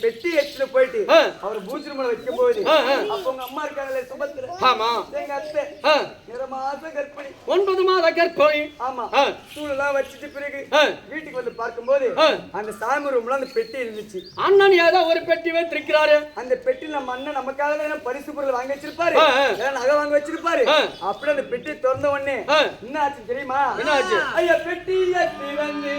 பெட்டி எடுத்துட்டு போயிட்டு அவர் பூஜை மேல வைக்கும் போது அப்ப உங்க அம்மா இருக்காங்களே சுபத்திர, ஆமா, எங்க அத்தை நிறமாச கர்ப்பிணி, 9 மாத கர்ப்பிணி. ஆமா, சூழலாம் வச்சிட்டு பிறகு வீட்டுக்கு வந்து பார்க்கும்போது அந்த சாமி ரூம்ல அந்த பெட்டி இருந்துச்சு. அண்ணன் ஏதோ ஒரு பெட்டி வைத்திருக்கிறாரு. அந்த பெட்டி நம்ம அண்ணன் நமக்காக பரிசு பொருள் வாங்கி வச்சிருப்பாரு, நகை வாங்க வச்சிருப்பாரு. அப்படி அந்த பெட்டி திறந்த உடனே என்ன ஆச்சு தெரியுமா? என்ன ஆச்சு? ஐயா பெட்டி ஏற்றி வந்து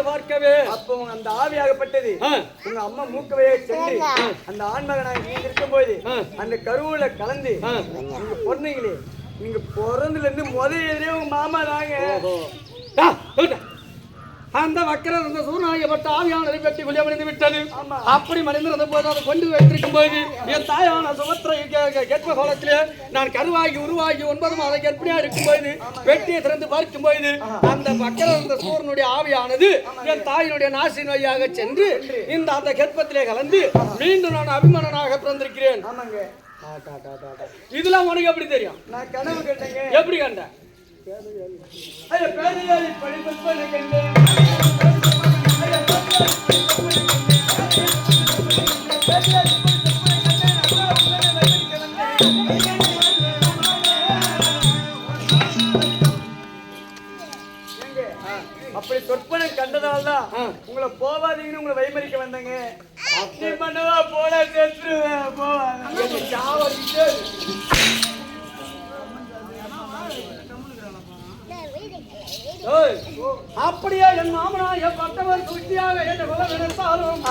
பர்கவே அப்போ அந்த ஆவியாகப்பட்டது உங்க அம்மா மூக்கவையை சென்று அந்த ஆண்மகனாக நீங்க இருக்கும்போது அந்த கருவுல கலந்து நீங்க பொறந்தீங்களே, நீங்க பிறந்ததுல இருந்து முதலே உங்க மாமா தாங்க. அந்த வக்கரர் அந்த சூர்நாயகப்பட்ட ஆவியானதை பெட்டி குளிய மணிந்து விட்டது. அப்படி மனிதனது போது அதை கொண்டு வைத்திருக்கும் போது என் தாயான சுபத்திரை கர்ப்ப காலத்திலே நான் கருவாகி உருவாகி 9 மாத கர்ப்பிணியா இருக்கும் போது பெட்டியை திறந்து பார்க்கும் போது அந்த வக்கரர் அந்த சூரனுடைய ஆவியானது என் தாயினுடைய நாசின் வழியாக சென்று இந்த அந்த கர்ப்பத்திலே கலந்து மீண்டும் நான் அபிமன்னனாக பிறந்திருக்கிறேன். இதெல்லாம் உனக்கு எப்படி தெரியும்? நான் கனவு கேட்டேங்க. எப்படி கண்டேன்? அப்படி சொற்பனை கண்டதால்தான் உங்களை போவாதீங்கன்னு உங்களை வைமறிக்க வந்தங்க. அப்படி பண்ணவா போல செத்துருவேன். அப்படியே என் மாமனாய பட்டவர் சுற்றியாக என்று கொள்ள நினைத்தாலும்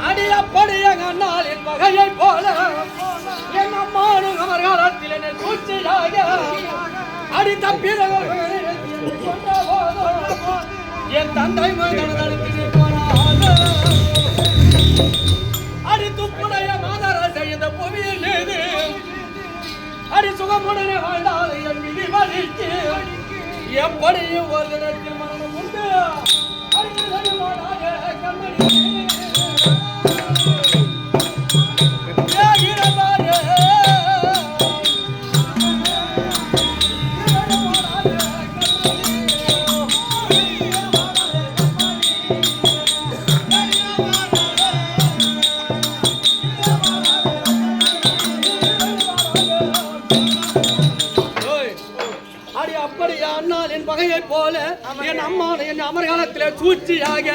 அடியப்படிய கண்ணாலின் வகையை போல என் அம்மானும் அவர் காலத்தில் என்னை சூழ்ச்சியாக அடி தப்பியவர் என் தந்தை மகனுக்கு அடி துப்புடைய மாதார செய்த புவியில் மீது அடி சுகமுடனே வாழ்ந்தால் என் விதி வலிக்கு எப்படியும் ஒரு தினத்தில் மரணம் உண்டு. போல என் அம்மா என் அமர்காலத்திலே சூழ்ச்சியாக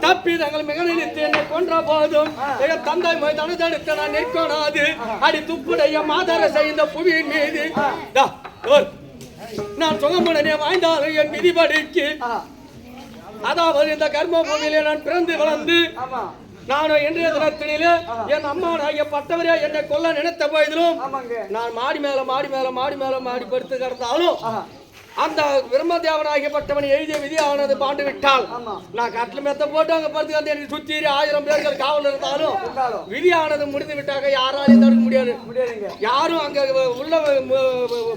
தப்பி தங்கள் மிக நினைத்து என்னை கொன்ற போதும் என் தந்தை தடுத்தெடுத்து நான் நிற்கணாது அடி துப்புடைய மாதார செய்த புவியின் மீது நான் சுகமுடனே வாழ்ந்தாலும் என் விதிபடிக்கு அதாவது இந்த கர்ம பூமியிலே நான் பிறந்து வளர்ந்து நானும் இன்றைய தினத்திலே என் அம்மானாகிய பட்டவரே என்னை கொல்ல நினைத்த போதிலும் நான் மாடி மேல படுத்து கிடந்தாலும் அந்த பிரம்மதேவனாகியப்பட்டவன் எழுதிய விதியானது பாண்டு விட்டால் நான் கட்டில மெத்த போட்டு அங்க படுத்து வந்து என்னை சுற்றி 1000 பேர்கள் காவல் இருந்தாலும் விதியானது முடிந்து விட்டாக யாராலையும் தடுக்க முடியாது. யாரும் அங்க உள்ள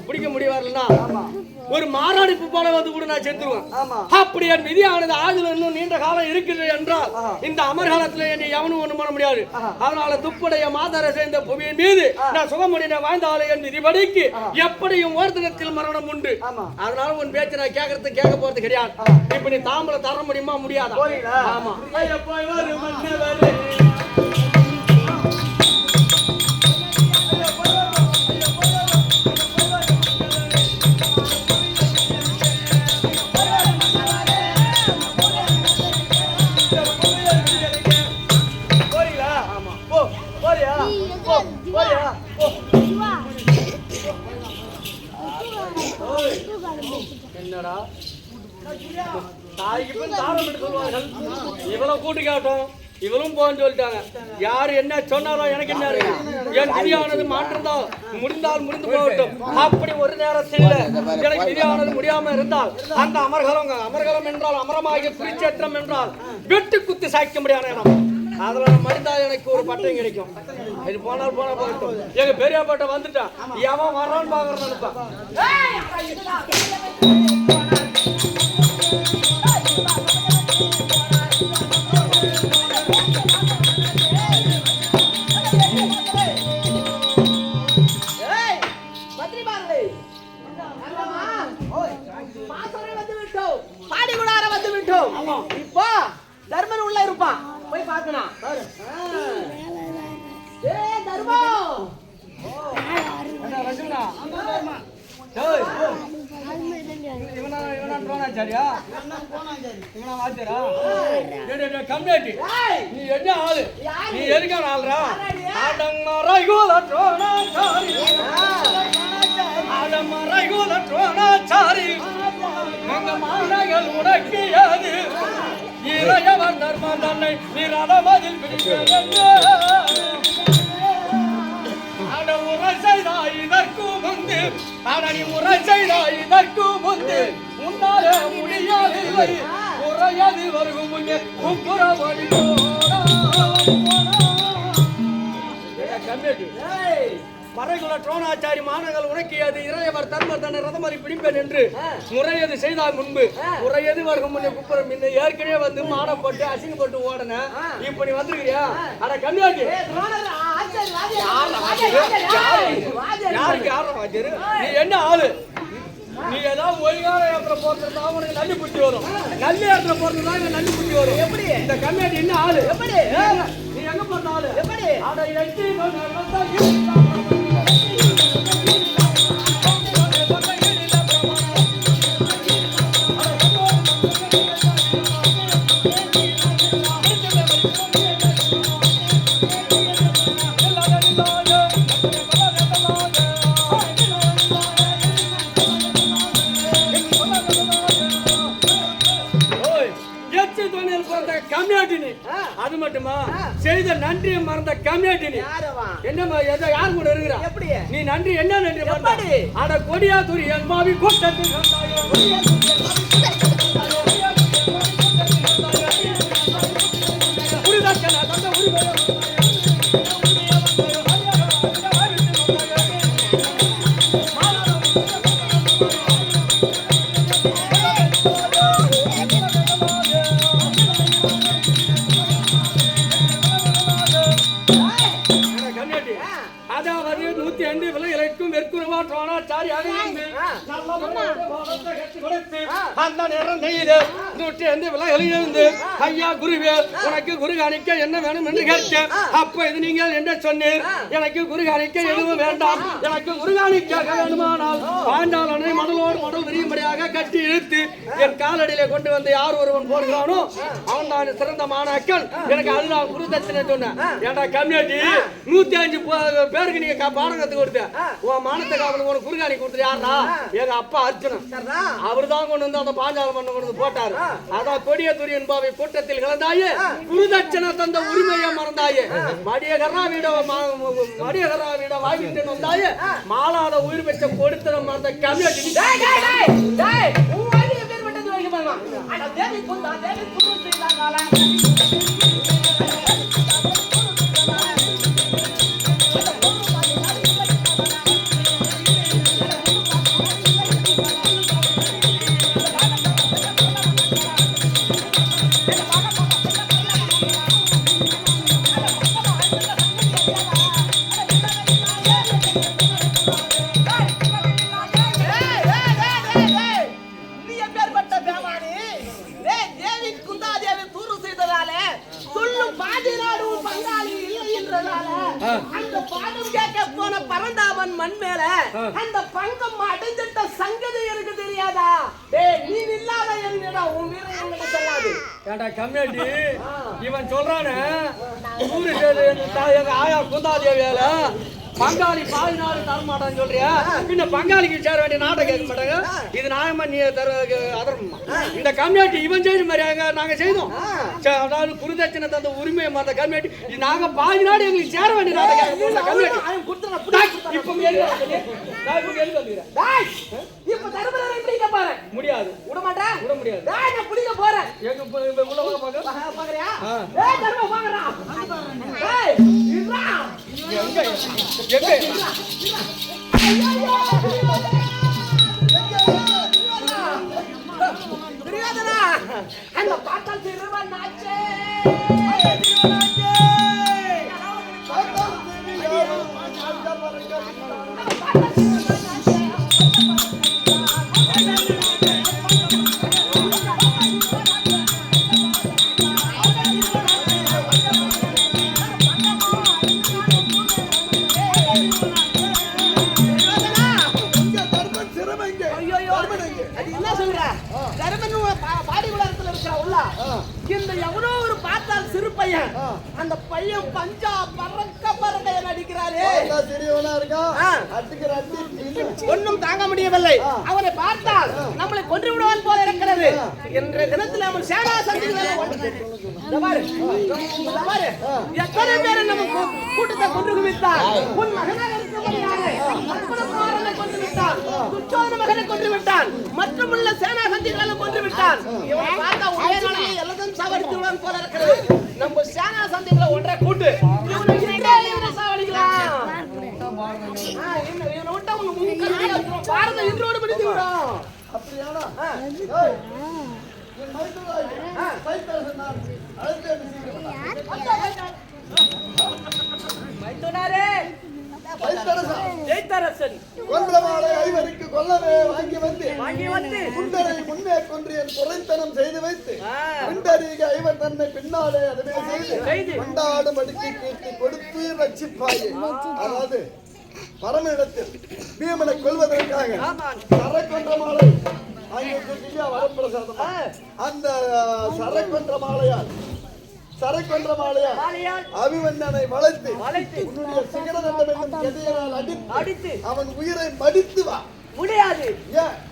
பிடிக்க முடியாதுன்னா ஒரு மாரடைப்பு போல வந்து கூட நான் செத்துருவேன். அப்படி என் விதியானது ஆதில் இன்னும் நீண்ட காலம் இருக்குது என்றால் இந்த அமர்காலத்தில் என்னை எவனும் ஒண்ணும் பண்ண முடியாது. அதனால துப்புடைய மாதார சேர்ந்த புவியின் மீது நான் சுகமுடின வாழ்ந்தாலும் என் விதிபடிக்கு எப்படியும் ஒரு தினத்தில் மரணம் உண்டு. அதனால உன் பேச்சு நான் கேட்க போறது கிடையாது. இப்ப நீ தாம்பல தர முடியுமா? முடியாதா? ஆமா. என்னடா தாய்க்கு தாரம் என்று சொல்வார்கள். இவ்வளவு கூட்டி காட்டும் இவளும் போன்னு சொல்லிட்டாங்க. யாரு என்ன சொன்னாலும் எனக்கு என்ன இருக்கு? என் விதியானது மாற்றந்தால் முடிந்தால் முடிந்து போகட்டும். அப்படி ஒரு நேரத்தில் எனக்கு விதியானது முடியாம இருந்தால் அந்த அமர்கலம் என்றால் அமரமாகிய குறிச்சேத்திரம் என்றால் வெட்டு குத்து சாய்க்க முடியாத இடம். அதுல மடிந்தா எனக்கு ஒரு பட்டம் கிடைக்கும். இது போனால் போகட்டும். எங்க பெரியப்பட்ட வந்துட்டான், எவன் வர்றான்னு பாக்குறேன் நினைப்பான். இப்போ தர்மன் உள்ள இருப்பான், போய் பார்க்கணும். நீ என்ன ஆளு? நீ எதுக்கான ஆளுரா? மாநகல் உனக்கியது இளையவன் தர்மம் தன்னை நீ ரதமதில் பிடிக்கிறது. அட உரை செய்தாய் இதற்கு முந்து, அட நீ உரை செய்தாய் இதற்கு முந்து உன்னாலே முடியவில்லை. உரையது வருகும் முன்னே உப்புறமணி மறைகுல துரோணாச்சாரி மாநகல் உனக்கியது இறையவர் தர்ம தன்னை ரதமறி பிடிப்பேன் என்று முறையது செய்தால் முன்பு முறையது வருகும் முன்னே குப்புறம் இந்த ஏற்கனவே வந்து மானப்பட்டு அசிங்கப்பட்டு ஓடன. இப்ப நீ வந்துருக்கியா? அட கம்மியாச்சு யாருக்கு யாரும் வாஜரு? நீ என்ன ஆளு? நீ ஏதாவது ஒழுங்கான ஏற்ற போறதுதான் உனக்கு நல்லி புத்தி வரும். நல்ல ஏற்ற போறதுதான் இங்க நல்லி புத்தி வரும். எப்படி இந்த கம்மியாட்டி என்ன ஆளு? எப்படி நீ எங்க போற ஆளு? எப்படி அட எட்டி அது மட்டுமா செய்த நன்றியை மறந்த கம்யூனிட்டி என்னமா யார் கூட இருக்கிறா? எப்படி நீ நன்றி என்ன நன்றி மறந்தாடி? அட கொடியா துரி என் மாவி கூட்டத்தில் உனக்கு குரு காணிக்க என்ன வேணும் என்று கேட்டேன். அப்ப இது நீங்கள் என்ன சொன்னீர்? எனக்கு குரு காணிக்க எதுவும் வேண்டாம், எனக்கு குரு காணிக்க வேண்டுமானால் பாண்டாளனை மணலோடு மணல் விரியும்படியாக கட்டி இழுத்து என் காலடியிலே கொண்டு வந்து யார் ஒருவன் போடுகிறானோ அவன் தான் சிறந்த மாணாக்கன். எனக்கு அதுதான் குரு தட்சணை சொன்னேன். ஏன்டா கம்யூனிட்டி 105 பேருக்கு நீங்க பாடம் கத்து கொடுத்த உன் மானத்தை காவலுக்கு உனக்கு குரு காணிக்க கொடுத்து யாரா? எங்க அப்பா அர்ஜுனன். அவரு தான் கொண்டு வந்து அந்த பாஞ்சால மண்ணை கொண்டு வந்து போட்டாரு. அதான் கொடிய துரி என்பாவை கூட்டத்தில் கலந்தாயே, குருதட்சணை தந்த உரிமையை மறந்தாயே, மடியகரா வீட வாங்கிட்டு வந்தாயே, மாலாத உயிர் பெற்ற கொடுத்த மறந்த கம்யூனிட்டி அந்த பாடம் கேட்க போன பரந்தாமன் மண் மேல அந்த பங்கம் அடைஞ்சிட்ட சங்கதி எனக்கு தெரியாதா? நீ இல்லாத என்னடா உன் வீரன் என்கிட்ட சொல்லாது. ஏண்டா கம்மியாட்டி இவன் சொல்றானே ஊரு எங்க ஆயா குந்தாதேவியால பங்காளி பாதி நாடு தர மாட்டான்னு சொல்றியா? பின்ன பங்காளிக்கு சேர வேண்டிய நாட்டை கேட்க மாட்டாங்க. இது நியாயமா நீ தர அதர்மமா? இந்த கம்யூனிட்டி இவன் செய்த மாதிரி நாங்க செய்தோம். அதாவது குருதட்சணை தந்த உரிமை அந்த கம்யூனிட்டி இது நாங்க பாதி நாடு எங்களுக்கு சேர வேண்டிய நாட்டை கேட்க கம்யூனிட்டி இப்ப இப்ப தர்மபுரம் பிடிக்க பாரு. முடியாது. விட மாட்டேன். விட முடியாது. நான் பிடிக்க போறேன். எங்க உள்ள வா பாக்க. பாக்குறியா? ஏய் தர்ம பாக்குறா. ஏய் இருடா. எங்க தெரியாதடா. அந்த பாட்டால் திருவன் நாச்சே. இந்த எவனோ ஒரு பார்த்தால் சிறு பையன் அந்த பையன் பஞ்சா பறக்க நடிக்கிறாரே ஒன்னும் தாங்க முடியவில்லை. அவனை பார்த்தால் நம்மளை கொன்று விடுவான் போல இருக்கிறது. என்ற தினத்தில் அவன் சேனா எத்தனை பேரை நம்ம கூட்டத்தை கொன்று குவித்தார். உன் மகனாக இருக்கிறவனை கொன்று விட்டான். துச்சோதன மகனை கொன்று விட்டான். மற்றும் உள்ள சேனா சந்திகளை கொன்று விட்டான். இவனை பார்த்தா ஒரே நாளையே எல்லாத்தையும் சாவடித்துவான் போல இருக்கிறது. நம்ம சேனா சந்திகளை ஒன்றை கூட்டு இவனை சாவடிக்கலாம். இவனை விட்டா உங்க பாரதம் இன்றோடு பிடித்து விடும். அப்படியானா கொல்லவே வாங்கி வந்து குண்டரை முன்னே கொன்று என் குறைத்தனம் செய்து வைத்து குண்டரிக ஐவர் தன்னை பின்னாலே அதுவே செய்து கொண்டாடும் அடுக்கி கீர்த்தி கொடுத்து ரட்சிப்பாயே. அதாவது பரமனிடத்தில் பீமனை கொல்வதற்காக சரக்கொன்ற மாலை வரப்பிரசாதம் அந்த சரக்கொன்ற மாலையால் அபிமன்னனை வளைத்து உன்னுடைய சிகர தண்டம் என்னும் கதையினால் அடித்து அவன் உயிரை மடித்து வா. முடியாது.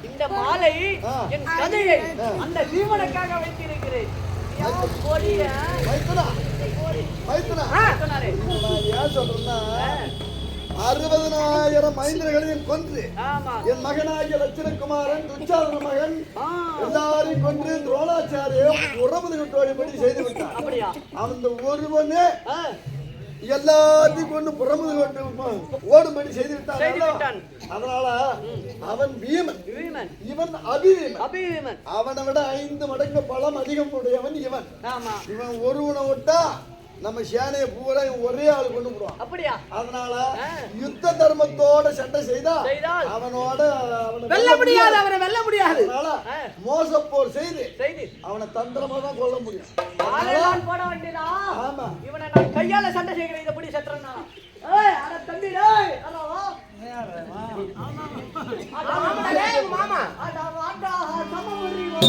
இந்த மாலை என் கதையை அந்த பீமனுக்காக வைத்திருக்கிறேன். ஏன் சொல்றேன்னா 60,000 மைந்தர்களையும் கொன்று என் மகனாகிய லட்சுமணகுமாரன் துச்சாதன மகன் எல்லாரையும் கொன்று துரோணாச்சாரியை புறமுதுகட்டோடிபடி செய்து விட்டான். அந்த ஒருவனே எல்லாத்தையும் கொண்டு புறமுதுகட்டு ஓடும்படி செய்து விட்டான். அதனால அவன் பீமன், இவன் அபிவீமன். அவனை விட 5 மடங்கு பலம் அதிகம் உடையவன் இவன். இவன் ஒருவனை விட்டா நம்ம சேனையை பூரா ஒரே ஆள் கொண்டு போடுவான். அப்படியா? அதனால யுத்த தர்மத்தோட சண்டை செய்தால் அவனோட வெல்ல முடியாது. அவனை வெல்ல முடியாது. அதனால மோசப்போர் செய்து அவனை தந்திரமா தான் கொல்ல முடியும். போட வேண்டியதா? ஆமா. இவனை நான் கையால சண்டை செய்கிறேன். இத புடி சட்டறனா. ஏய் அட தம்பி டேய். ஹலோ. மாமா டேய் மாமா. அட வாடா சமவரிவா.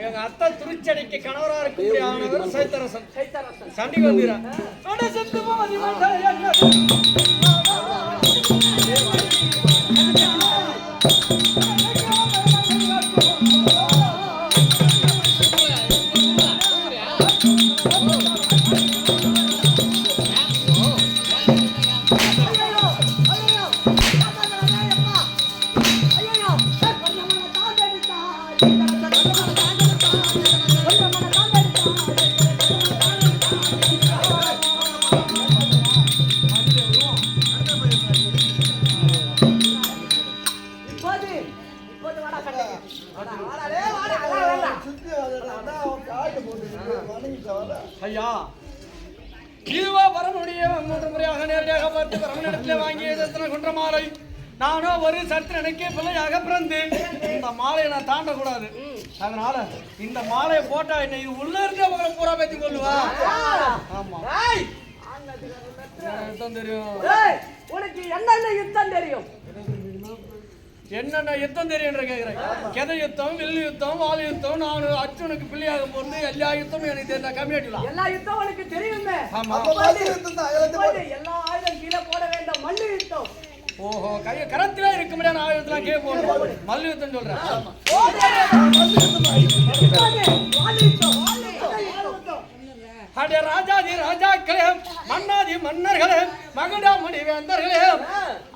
எங்க அத்தா திருச்சடைக்கு கணவரா இருக்கும் சைத்தரசன் சண்டி வந்தீரா ஐயா இதுவா வரமுடிய 3 முறையாக நேரடியாக பார்த்து பரமனிடத்திலே வாங்கிய கொன்ற மாலை நானோ ஒரு சத்திரனுக்கு பிள்ளையாக பிறந்து இந்த மாலையை நான் தாண்டக்கூடாது. அதனால இந்த மாலையை போட்டா என்ன இது உள்ள இருக்கிறவங்களை பூரா பேத்தி கொள்ளுவா. ஆமா ஏய், யுத்தம் தெரியும். ஏய், உனக்கு என்னென்ன யுத்தம் தெரியும்? என்னென்ன யுத்தம் தெரியும் என்று கேட்கிறேன். கெத யுத்தம், வில்லு யுத்தம், வால் யுத்தம், நான் அர்ஜுனுக்கு பிள்ளையாக போறது எல்லா யுத்தமும் எனக்கு தெரிஞ்ச கம்மியாட்டிலாம். எல்லா யுத்தம் உனக்கு தெரியுமே. ஆமா. அப்ப மல்லு யுத்தம் தான். இப்போது எல்லா ஆயுதம் கீழே போட வேண்டாம். மல்லு யுத்தம். ஓஹோ, கைய கரத்திலே இருக்க முடியாது ஆயுதத்தெல்லாம் கே போடுறேன். மல்லு யுத்தம் சொல்றேன். அடே ராஜாதி ராஜாக்களே, மன்னாதி மன்னர்களே, மகுடாமணி வேந்தர்களே,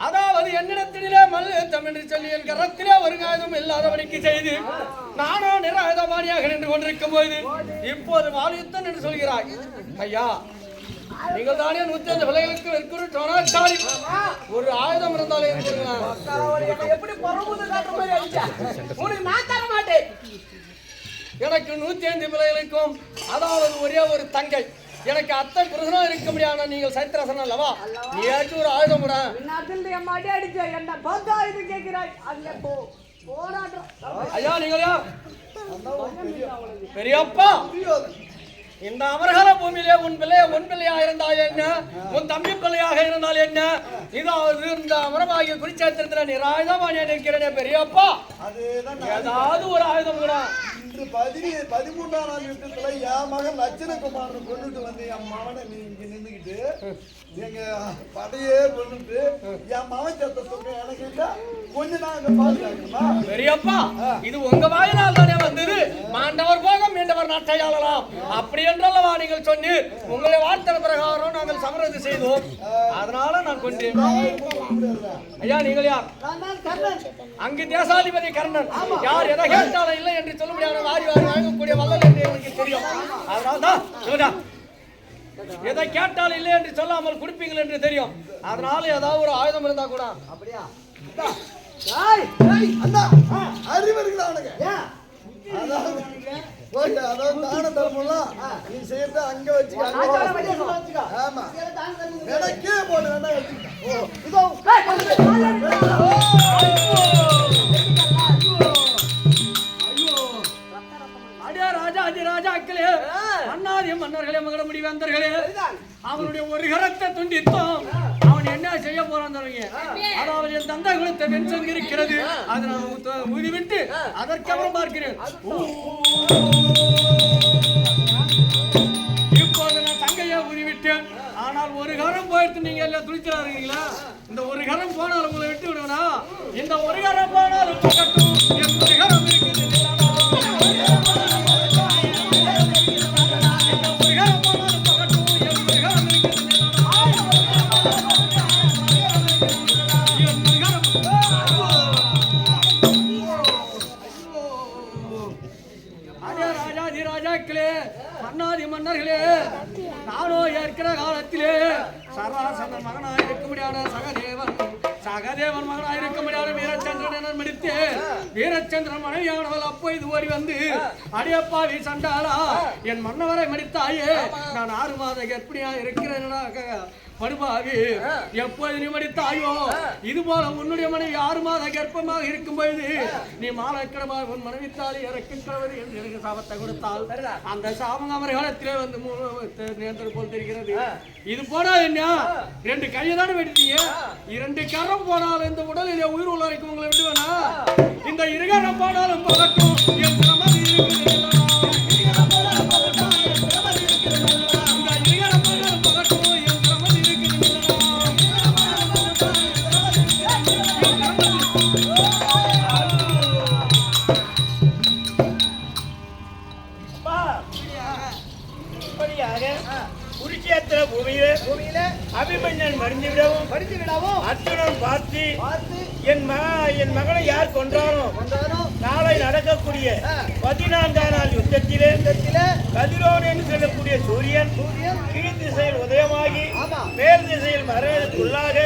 அதாவது என்னிடத்திலே மல்லு யுத்தம் என்று சொல்லி என் கரத்திலே ஒரு ஆயுதம் இல்லாதபடிக்கு செய்து நானோ நிராயுதபாணியாக நின்று கொண்டிருக்கும் போது இப்போது வால் யுத்தம் என்று சொல்கிறாய். ஐயா, நீங்கள் தானே 105 பிள்ளைகளுக்கு வெற்குரு டொனாச்சாரி ஒரு ஆயுதம் இருந்தாலே எப்படி பரவுது காட்டுற மாதிரி அடிச்சா? உனக்கு நான் தர மாட்டேன். எனக்கு 105 பிள்ளைகளுக்கும் அதாவது ஒரே ஒரு தங்கை, எனக்கு அத்தை புருஷனா இருக்க முடியாது. நீங்கள் சைத்திரசன் அல்லவா? நீ ஏதாச்சும் ஒரு ஆயுதம் கூட நாட்டில் என் மாட்டி அடிச்ச என்ன பார்த்தா இது கேட்கிறாய். அங்க போராட்டம். ஐயா, நீங்கள் யார்? பெரியப்பா, இந்த அமரகால பூமியிலே உன் பிள்ளையாக இருந்தால் என்ன, உன் தம்பி பிள்ளையாக இருந்தால் என்ன, இதாவது இந்த அமரமாகிய குறிச்சேத்திரத்தில் நீ ஆயுதமானியா நிற்கிறேனே பெரியப்பா, ஏதாவது ஒரு ஆயுதம் கூட. இன்று 13ஆம் நாள் யுத்தத்துல என் மகன் லட்சணகுமாரன் கொண்டுட்டு வந்து என் மகனை நீ இங்க நின்றுக்கிட்டு எங்க படையே கொண்டுட்டு என் மகன் சத்த சொல்றேன். எனக்கு இல்ல கொஞ்ச நாங்க பாதுகாக்கணுமா பெரியப்பா? இது உங்க வாயினால் தானே வந்தது. மாண்டவர் போகம் மீண்டவர் நாட்டையாளலாம் அப்படி என்றல்லவா நீங்கள் சொன்னீர். உங்களை வார்த்தை பிரகாரம் நாங்கள் சமரது செய்தோம். அதனால நான் கொண்டேன். ஐயா, நீங்கள் யார்? அங்கு தேசாதிபதி கர்ணன். யார் எதை கேட்டாலும் இல்லை என்று சொல்ல முடியாது. வாரி வாரி வாங்கக்கூடிய வல்லல் என்று எனக்கு தெரியும். அதனால்தான் எதை கேட்டாலும் இல்லை என்று சொல்லாமல் கொடுப்பீங்கள் என்று தெரியும். அதனால ஏதாவது ஒரு ஆயுதம் இருந்தா கூட. அப்படியா? அறிவர்களா அதாவது தான தர்மம்லாம் நீ செய்யறது அங்க வச்சுக்க. ஆமா, எனக்கே போன வேண்டாம் வச்சுக்க. ராஜாக்களே, மன்னாதி மன்னர்களே, மகட முடி வேந்தர்களே, அவனுடைய ஒரு கரத்தை துண்டித்தோம். அவன் என்ன செய்ய போறான் தருவீங்க? அதாவது என் தந்தை குலத்தை வெஞ்சம் இருக்கிறது. அதை நான் ஊதிவிட்டு அதற்கப்புறம் பார்க்கிறேன். இப்போது நான் தங்கையா ஊதிவிட்டேன். ஆனால் ஒரு கரம் போயிட்டு நீங்க எல்லாம் துணிச்சலா இருக்கீங்களா? இந்த ஒரு கரம் போனாலும் உங்களை விட்டு விடுவனா? இந்த ஒரு கரம் போனாலும் போகட்டும். என் ஒரு கரம் இருக்குது. மன்னாதி மன்னர்களே, நானோ இருக்கிற காலத்திலே சராசரன் மகனாக இருக்க முடியாத சகதேவன் மகனாக இருக்க முடியாத வீரச்சந்திரன் மடித்து வீரச்சந்திரன் மனைவியானவள் அப்போ இது ஓடி வந்து, அடியப்பாவி சண்டாளா, என் மன்னவரை மடித்தாயே, நான் 6 மாத கர்ப்பிணியா இருக்கிறேன் படுபாவி, எப்போது நீ மடித்தாயோ இது போல உன்னுடைய மனைவி 6 மாத கர்ப்பமாக இருக்கும் பொழுது நீ மாலக்கிரமாக உன் மனைவித்தாலே இறக்கின்றவர் என்று எனக்கு சாபத்தை கொடுத்தால் அந்த சாபம் அவர் காலத்திலே வந்து நேர்ந்தது போல் தெரிகிறது. இது போனா என்ன? 2 கையை தானே வெட்டிட்டீங்க. 2 கரம் போனாலும் இந்த உடலிலே உயிர் உள்ள வரைக்கும் உங்களை விடுவேனா? இந்த இருகரம் போனாலும் போகட்டும். என் சிரமம் இருக்குது. குருட்சேத்திர பூமியில அபிமன்யன் மடிந்து விடவும் அர்ஜுனன் பார்த்து என் மகனை யார் கொன்றானோ நாளை நடக்கக்கூடிய 14ஆம் நாள் யுத்தத்திலே கதிரோன் என்று சொல்லக்கூடிய சூரியன் கீழ் திசையில் உதயமாகி மேல் திசையில் மறைவதற்குள்ளாக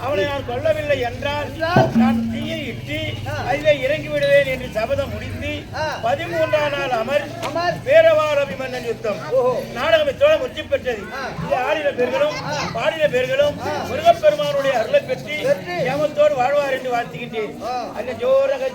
அவனை நான் கொல்லவில்லை என்றால் நான் தீயை இட்டு அதிலே இறங்கி விடுவேன் என்று சபதம் முடித்து 13ஆம் நாள் அமர் பேரவார அபிமன்னன் யுத்தம் நாடகம் இத்தோட முற்றி பெற்றது. ஆடின பேர்களும் பாடின பேர்களும் முருகப்பெருமானுடைய அருளை பெற்று ஏமத்தோடு வாழ்வார் என்று வாழ்த்துகின்றேன். அங்க ஜோராக